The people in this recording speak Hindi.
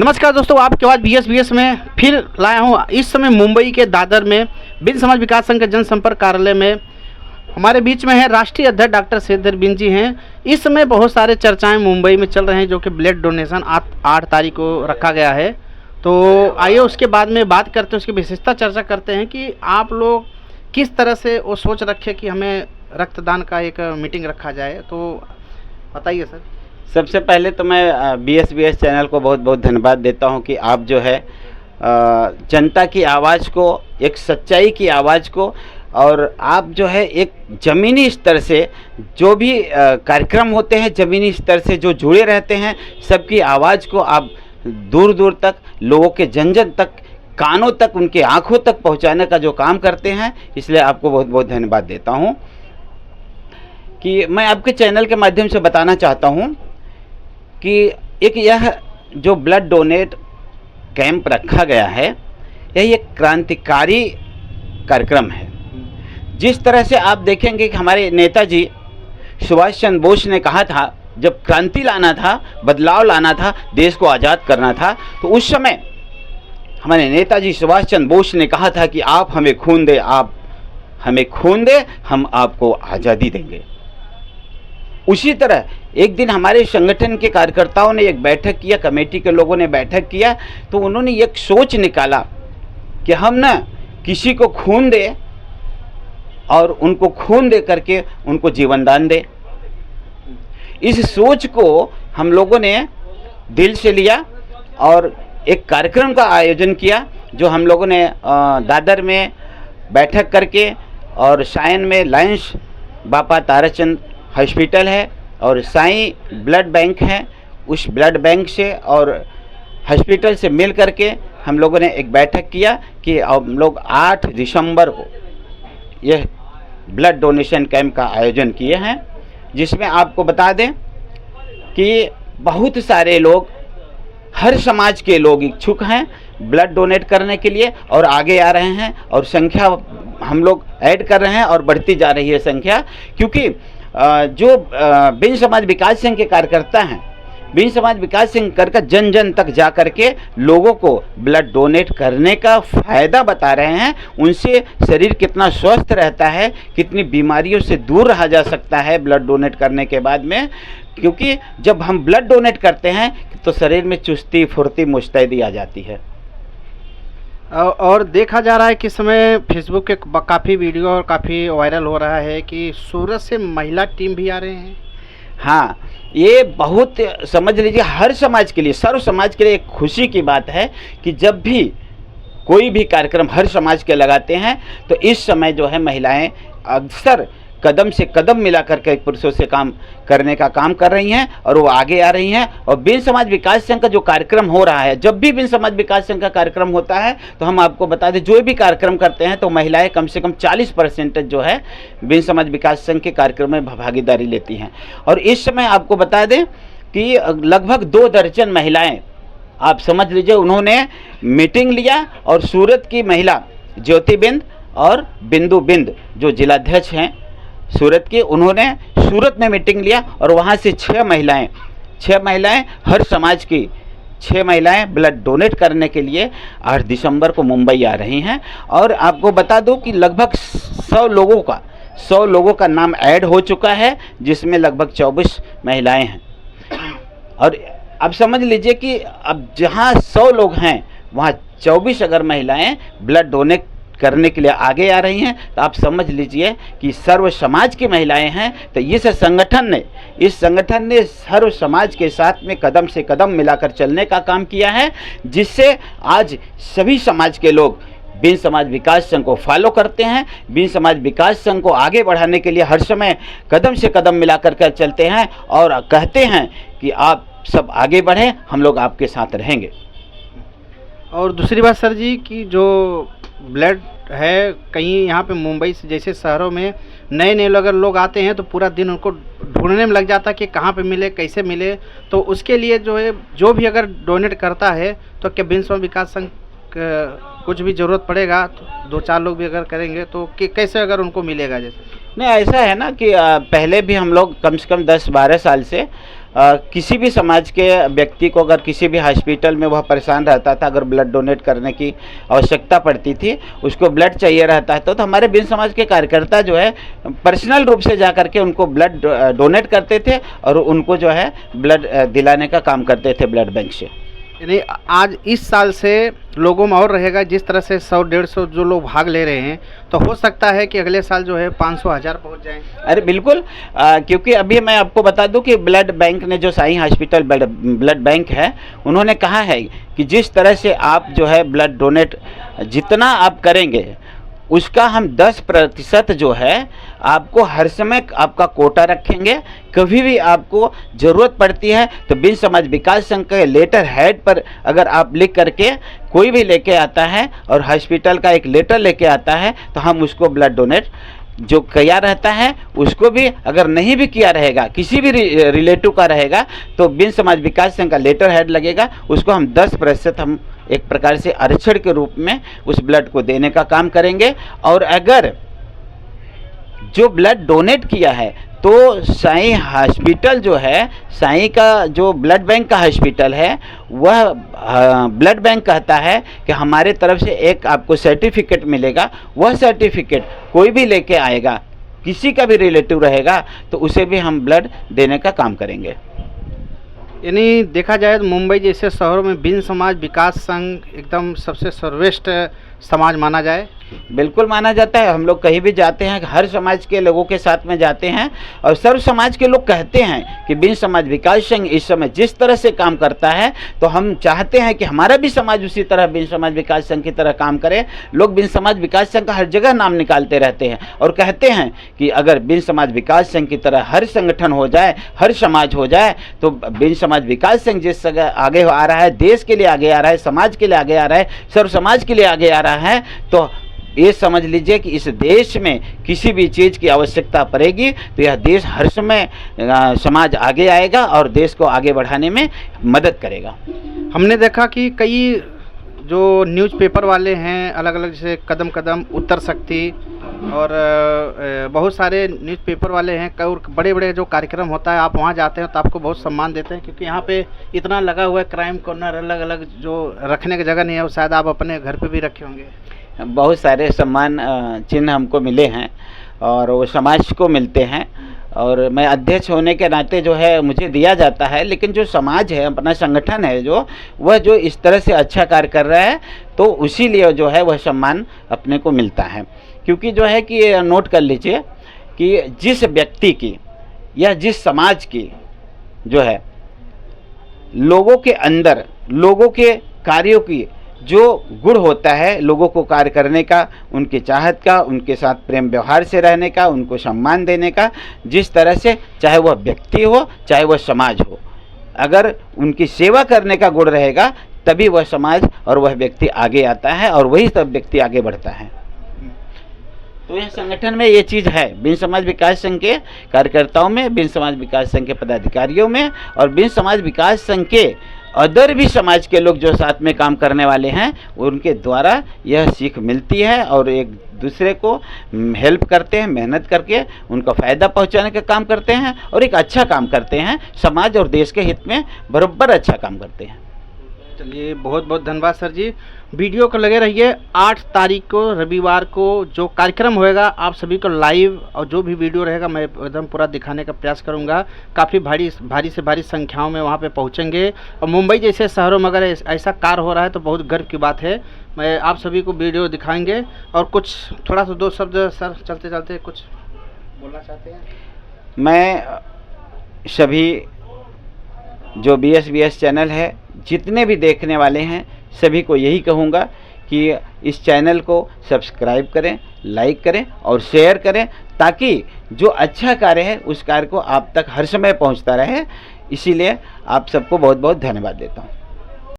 नमस्कार दोस्तों, आपके बाद BS में फिर लाया हूँ। इस समय मुंबई के दादर में बिन समाज विकास संघ के जनसंपर्क कार्यालय में हमारे बीच में है राष्ट्रीय अध्यक्ष डॉक्टर श्रीधर बिंद जी हैं। इस समय बहुत सारे चर्चाएं मुंबई में चल रहे हैं, जो कि ब्लड डोनेशन 8 तारीख को रखा गया है। तो आइए उसके बाद में बात करते हैं, उसकी विशेषता चर्चा करते हैं कि आप लोग किस तरह से वो सोच रखे कि हमें रक्तदान का एक मीटिंग रखा जाए। तो बताइए सर। सबसे पहले तो मैं BS चैनल को बहुत बहुत धन्यवाद देता हूं कि आप जो है जनता की आवाज़ को, एक सच्चाई की आवाज़ को, और आप जो है एक ज़मीनी स्तर से जो भी कार्यक्रम होते हैं, ज़मीनी स्तर से जो जुड़े रहते हैं, सबकी आवाज़ को आप दूर दूर तक, लोगों के जन जन तक, कानों तक, उनके आँखों तक पहुंचाने का जो काम करते हैं, इसलिए आपको बहुत बहुत धन्यवाद देता हूं। कि मैं आपके चैनल के माध्यम से बताना चाहता हूं कि एक यह जो ब्लड डोनेट कैंप रखा गया है, यह एक क्रांतिकारी कार्यक्रम है। जिस तरह से आप देखेंगे कि हमारे नेताजी सुभाष चंद्र बोस ने कहा था, जब क्रांति लाना था, बदलाव लाना था, देश को आज़ाद करना था, तो उस समय हमारे नेताजी सुभाष चंद्र बोस ने कहा था कि आप हमें खून दें, आप हमें खून दें, हम आपको आज़ादी देंगे। उसी तरह एक दिन हमारे संगठन के कार्यकर्ताओं ने एक बैठक किया, कमेटी के लोगों ने बैठक किया, तो उन्होंने एक सोच निकाला कि हम ना किसी को खून दें और उनको खून दे करके उनको जीवन दान दें। इस सोच को हम लोगों ने दिल से लिया और एक कार्यक्रम का आयोजन किया, जो हम लोगों ने दादर में बैठक करके, और सायन में लायंस बापा ताराचंद हॉस्पिटल है और साईं ब्लड बैंक है, उस ब्लड बैंक से और हॉस्पिटल से मिल करके हम लोगों ने एक बैठक किया कि हम लोग 8 दिसंबर को यह ब्लड डोनेशन कैंप का आयोजन किए हैं, जिसमें आपको बता दें कि बहुत सारे लोग, हर समाज के लोग इच्छुक हैं ब्लड डोनेट करने के लिए और आगे आ रहे हैं, और संख्या हम लोग ऐड कर रहे हैं और बढ़ती जा रही है संख्या। क्योंकि जो बिन समाज विकास संघ के कार्यकर्ता हैं, बिन समाज विकास संघ कर जन जन तक जा कर के लोगों को ब्लड डोनेट करने का फ़ायदा बता रहे हैं, उनसे शरीर कितना स्वस्थ रहता है, कितनी बीमारियों से दूर रहा जा सकता है ब्लड डोनेट करने के बाद में। क्योंकि जब हम ब्लड डोनेट करते हैं तो शरीर में चुस्ती, फुर्ती, मुस्तैदी आ जाती है। और देखा जा रहा है कि समय फेसबुक के काफ़ी वीडियो और काफ़ी वायरल हो रहा है कि सूरत से महिला टीम भी आ रहे हैं। हाँ, ये बहुत, समझ लीजिए, हर समाज के लिए, सर्व समाज के लिए एक खुशी की बात है कि जब भी कोई भी कार्यक्रम हर समाज के लगाते हैं, तो इस समय जो है महिलाएं अक्सर कदम से कदम मिला करके पुरुषों से काम करने का काम कर रही हैं, और वो आगे आ रही हैं। और बिन समाज विकास संघ का जो कार्यक्रम हो रहा है, जब भी बिन समाज विकास संघ का कार्यक्रम होता है, तो हम आपको बता दें, जो भी कार्यक्रम करते हैं तो महिलाएं कम से कम 40% जो है बिन समाज विकास संघ के कार्यक्रम में भागीदारी लेती हैं। और इस समय आपको बता दें कि लगभग 2 दर्जन महिलाएँ, आप समझ लीजिए, उन्होंने मीटिंग लिया, और सूरत की महिला ज्योति बिंद और बिंदु बिंद जो जिलाध्यक्ष हैं सूरत के, उन्होंने सूरत में मीटिंग लिया, और वहाँ से 6 महिलाएं हर समाज की 6 महिलाएं ब्लड डोनेट करने के लिए 8 दिसंबर को मुंबई आ रही हैं। और आपको बता दूं कि लगभग 100 लोगों का नाम ऐड हो चुका है, जिसमें लगभग 24 महिलाएं हैं। और अब समझ लीजिए कि अब जहाँ 100 लोग हैं, वहाँ 24 अगर महिलाएं ब्लड डोनेट करने के लिए आगे आ रही हैं, तो आप समझ लीजिए कि सर्व समाज की महिलाएं हैं। तो इस संगठन ने सर्व समाज के साथ में कदम से कदम मिलाकर चलने का काम किया है, जिससे आज सभी समाज के लोग बिन समाज विकास संघ को फॉलो करते हैं, बिन समाज विकास संघ को आगे बढ़ाने के लिए हर समय कदम से कदम मिलाकर कर चलते हैं, और कहते हैं कि आप सब आगे बढ़ें, हम लोग आपके साथ रहेंगे। और दूसरी बात सर जी, कि जो ब्लड है, कहीं यहाँ पे मुंबई से जैसे शहरों में नए अगर लोग आते हैं तो पूरा दिन उनको ढूंढने में लग जाता है कि कहाँ पे मिले, कैसे मिले। तो उसके लिए जो है, जो भी अगर डोनेट करता है, तो क्या बिन समाज विकास संघ कुछ भी ज़रूरत पड़ेगा तो 2-4 लोग भी अगर करेंगे तो कैसे अगर उनको मिलेगा? जैसे नहीं, ऐसा है ना कि पहले भी हम लोग कम से कम 10-12 साल से किसी भी समाज के व्यक्ति को अगर किसी भी हॉस्पिटल में वह परेशान रहता था, अगर ब्लड डोनेट करने की आवश्यकता पड़ती थी, उसको ब्लड चाहिए रहता था, तो हमारे बिन समाज के कार्यकर्ता जो है पर्सनल रूप से जा करके उनको ब्लड डोनेट करते थे और उनको जो है ब्लड दिलाने का काम करते थे ब्लड बैंक से। यानी आज इस साल से लोगों में और रहेगा, जिस तरह से 100-150 जो लोग भाग ले रहे हैं, तो हो सकता है कि अगले साल जो है 500-1000 पहुंच जाएं। अरे बिल्कुल, क्योंकि अभी मैं आपको बता दूं कि ब्लड बैंक ने, जो साईं हॉस्पिटल ब्लड बैंक है, उन्होंने कहा है कि जिस तरह से आप जो है ब्लड डोनेट जितना आप करेंगे उसका हम 10% जो है आपको हर समय आपका कोटा रखेंगे। कभी भी आपको ज़रूरत पड़ती है तो बिन समाज विकास संघ के लेटर हेड पर अगर आप लिख करके कोई भी लेके आता है और हॉस्पिटल का एक लेटर लेके आता है, तो हम उसको ब्लड डोनेट जो किया रहता है उसको भी, अगर नहीं भी किया रहेगा, किसी भी रिलेटिव का रहेगा, तो बिन समाज विकास संघ का लेटर हेड लगेगा, उसको हम 10% हम एक प्रकार से आरक्षण के रूप में उस ब्लड को देने का काम करेंगे। और अगर जो ब्लड डोनेट किया है तो साईं हॉस्पिटल जो है, साईं का जो ब्लड बैंक का हॉस्पिटल है, वह ब्लड बैंक कहता है कि हमारे तरफ से एक आपको सर्टिफिकेट मिलेगा। वह सर्टिफिकेट कोई भी लेके आएगा, किसी का भी रिलेटिव रहेगा, तो उसे भी हम ब्लड देने का काम करेंगे। यानी देखा जाए तो मुंबई जैसे शहरों में बिन समाज विकास संघ एकदम सबसे सर्वश्रेष्ठ समाज माना जाए। बिल्कुल माना जाता है। हम लोग कहीं भी जाते हैं, हर समाज के लोगों के साथ में जाते हैं और सर्व समाज के लोग कहते हैं कि बिन समाज विकास संघ इस समय जिस तरह से काम करता है, तो हम चाहते हैं कि हमारा भी समाज उसी तरह बिन समाज विकास संघ की तरह काम करे। लोग बिन समाज विकास संघ का हर जगह नाम निकालते रहते हैं और कहते हैं कि अगर बिन समाज विकास संघ की तरह हर संगठन हो जाए, हर समाज हो जाए, तो बिन समाज विकास संघ जिस जगह आगे आ रहा है, देश के लिए आगे आ रहा है, समाज के लिए आगे आ रहा है, सर्व समाज के लिए आगे आ रहा है, तो ये समझ लीजिए कि इस देश में किसी भी चीज़ की आवश्यकता पड़ेगी तो यह देश हर समय समाज आगे आएगा और देश को आगे बढ़ाने में मदद करेगा। हमने देखा कि कई जो न्यूज़पेपर वाले हैं, अलग अलग जैसे कदम कदम, उत्तर शक्ति और बहुत सारे न्यूज़पेपर वाले हैं, और बड़े बड़े जो कार्यक्रम होता है आप वहाँ जाते हैं तो आपको बहुत सम्मान देते हैं, क्योंकि यहाँ पे इतना लगा हुआ है क्राइम कॉर्नर, अलग अलग जो रखने की जगह नहीं है, वो शायद आप अपने घर पे भी रखे होंगे। बहुत सारे सम्मान चिन्ह हमको मिले हैं और वो समाज को मिलते हैं, और मैं अध्यक्ष होने के नाते जो है मुझे दिया जाता है, लेकिन जो समाज है, अपना संगठन है, जो वह जो इस तरह से अच्छा कार्य कर रहा है, तो उसी लिए जो है वह सम्मान अपने को मिलता है। क्योंकि जो है कि नोट कर लीजिए कि जिस व्यक्ति की या जिस समाज की जो है लोगों के अंदर, लोगों के कार्यों की जो गुण होता है, लोगों को कार्य करने का, उनकी चाहत का, उनके साथ प्रेम व्यवहार से रहने का, उनको सम्मान देने का, जिस तरह से चाहे वह व्यक्ति हो चाहे वह समाज हो, अगर उनकी सेवा करने का गुण रहेगा तभी वह समाज और वह व्यक्ति आगे आता है और वही सब व्यक्ति आगे बढ़ता है। तो यह संगठन में ये चीज़ है, बिन समाज विकास संघ के कार्यकर्ताओं में, बिन समाज विकास संघ के पदाधिकारियों में और बिन समाज विकास संघ के अदर भी समाज के लोग जो साथ में काम करने वाले हैं, उनके द्वारा यह सीख मिलती है और एक दूसरे को हेल्प करते हैं, मेहनत करके उनका फ़ायदा पहुंचाने का काम करते हैं और एक अच्छा काम करते हैं, समाज और देश के हित में बराबर अच्छा काम करते हैं। चलिए, बहुत बहुत धन्यवाद सर जी। वीडियो को लगे रहिए। 8 तारीख को रविवार को जो कार्यक्रम होएगा, आप सभी को लाइव और जो भी वीडियो रहेगा मैं एकदम पूरा दिखाने का प्रयास करूंगा। काफ़ी भारी से भारी संख्याओं में वहां पे पहुंचेंगे और मुंबई जैसे शहरों में अगर ऐसा कार्य हो रहा है तो बहुत गर्व की बात है। मैं आप सभी को वीडियो दिखाएंगे और कुछ थोड़ा सा 2 शब्द सर चलते चलते कुछ बोलना चाहते हैं? मैं सभी जो BSBS चैनल है, जितने भी देखने वाले हैं, सभी को यही कहूँगा कि इस चैनल को सब्सक्राइब करें, लाइक करें और शेयर करें, ताकि जो अच्छा कार्य है उस कार्य को आप तक हर समय पहुँचता रहे। इसीलिए आप सबको बहुत बहुत धन्यवाद देता हूँ।